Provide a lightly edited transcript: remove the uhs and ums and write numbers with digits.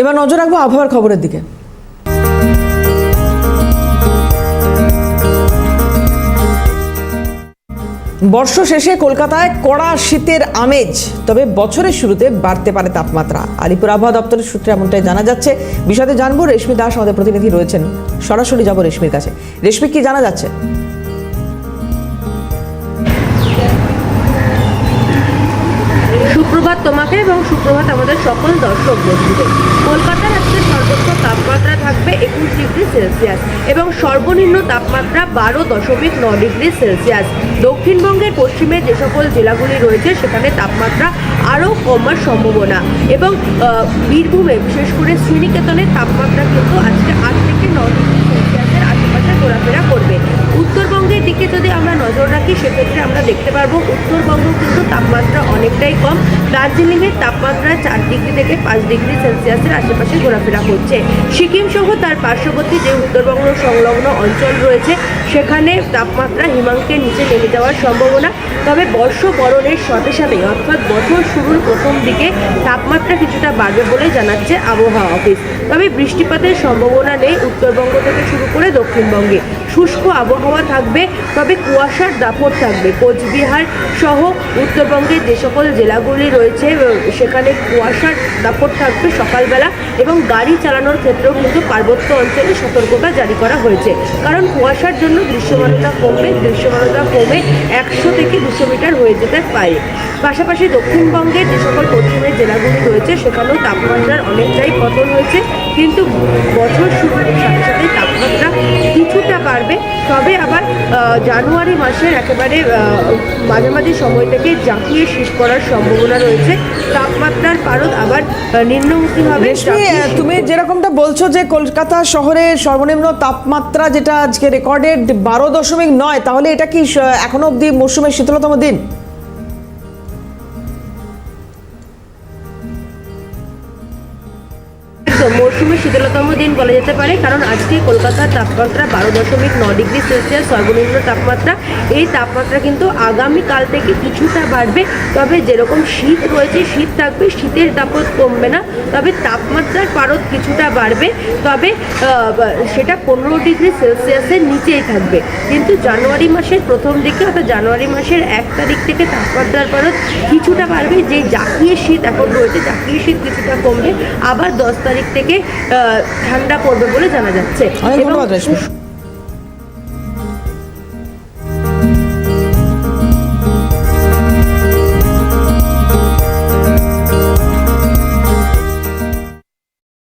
এবার নজর রাখবো আবহাওয়ার খবরের দিকে। বর্ষ শেষে কলকাতায় কড়া শীতের আমেজ, তবে বছরের শুরুতে বাড়তে পারে তাপমাত্রা। আলিপুর আবহাওয়া দপ্তরের সূত্রে এমনটাই জানা যাচ্ছে। বিষয়টি জানবো, রেশমি দাস আমাদের প্রতিনিধি রয়েছেন, সরাসরি যাব রেশমির কাছে। রেশমি, কি জানা যাচ্ছে? সুপ্রভাত তোমাকে এবং সুপ্রভাত আমাদের সকল দর্শক বন্ধুদের। কলকাতার আজকে সর্বোচ্চ তাপমাত্রা থাকবে 21 ডিগ্রি সেলসিয়াস এবং সর্বনিম্ন তাপমাত্রা 12.9 ডিগ্রি সেলসিয়াস। দক্ষিণবঙ্গের পশ্চিমে যে সকল জেলাগুলি রয়েছে সেখানে তাপমাত্রা আরও কমার সম্ভাবনা এবং বীরভূমে বিশেষ করে শ্রীনিকেতনের তাপমাত্রা কিন্তু আজকে 8 থেকে 9 ডিগ্রি সেলসিয়াসের আশেপাশে ঘোরাফেরা করবে। উত্তরবঙ্গের দিকে যদি আমরা নজর রাখি সেক্ষেত্রে আমরা দেখতে পারবো উত্তরবঙ্গ কিন্তু তাপমাত্রা অনেকটাই কম। দার্জিলিংয়ের তাপমাত্রা 4 ডিগ্রি থেকে 5 ডিগ্রি সেলসিয়াসের আশেপাশে ঘোরাফেরা করছে। সিকিম সহ তার পার্শ্ববর্তী যে উত্তরবঙ্গ সংলগ্ন অঞ্চল রয়েছে সেখানে তাপমাত্রা হিমাঙ্কের নিচে নেমে যাওয়ার সম্ভাবনা। তবে বর্ষবরণের সাথে সাথে অর্থাৎ বছর শুরুর প্রথম দিকে তাপমাত্রা কিছুটা বাড়বে বলে জানাচ্ছে আবহাওয়া অফিস। তবে বৃষ্টিপাতের সম্ভাবনা নেই উত্তরবঙ্গ থেকে শুরু করে দক্ষিণবঙ্গে। শুষ্ক আবহাওয়া থাকবে, তবে কুয়াশার দাপট থাকবে। কোচবিহার সহ উত্তরবঙ্গের যে সকল জেলাগুলি রয়েছে সেখানে কুয়াশার দাপট থাকবে সকালবেলা এবং গাড়ি চালানোর ক্ষেত্রেও কিন্তু পার্বত্য অঞ্চলে সতর্কতা জারি করা হয়েছে, কারণ কুয়াশার জন্য দৃশ্যমানতা কমবে 100 থেকে 200 মিটার হয়ে যেতে পারে। পাশাপাশি দক্ষিণবঙ্গের যে সকল পশ্চিমের জেলাগুলি রয়েছে সেখানেও তাপমাত্রার অনেকটাই পতন হয়েছে, কিন্তু বছর শুরুর সাথে সাথে তাপমাত্রা কিছুটা বাড়বে। তবে আবার জানুয়ারি মাসের একেবারে মাঝামাঝি সময় থেকে জাঁকিয়ে শেষ করার সম্ভাবনা রয়েছে। তাপমাত্রার পারদ আবার নিম্নমুখী হবে। তুমি যেরকমটা বলছো যে কলকাতা শহরে সর্বনিম্ন তাপমাত্রা যেটা আজকে রেকর্ডেড 12.9, তাহলে এটা কি এখনো অব্দি মৌসুমের শীতলতম দিন? মৌসুমের শীতলতম দিন বলা যেতে পারে, কারণ আজকে কলকাতার তাপমাত্রা 12.9 ডিগ্রি সেলসিয়াস সর্বনিম্ন তাপমাত্রা। এই তাপমাত্রা কিন্তু আগামীকাল থেকে কিছুটা বাড়বে। তবে যেরকম শীত রয়েছে শীত থাকবে, শীতের দাপট কমবে না, তবে তাপমাত্রার পারদ কিছুটা বাড়বে। তবে সেটা 15 ডিগ্রি সেলসিয়াসের নিচেই থাকবে। কিন্তু জানুয়ারি মাসের প্রথম দিকে অর্থাৎ জানুয়ারি মাসের 1 তারিখ থেকে তাপমাত্রার পারদ কিছুটা বাড়বে। যে জাঁকিয়ে শীত এখন রয়েছে জাঁকিয়ে শীত কিছুটা কমবে, আবার 10 তারিখ থেকে ঠান্ডা পড়বে বলে জানা যাচ্ছে। অনেক ধন্যবাদ রেশমি।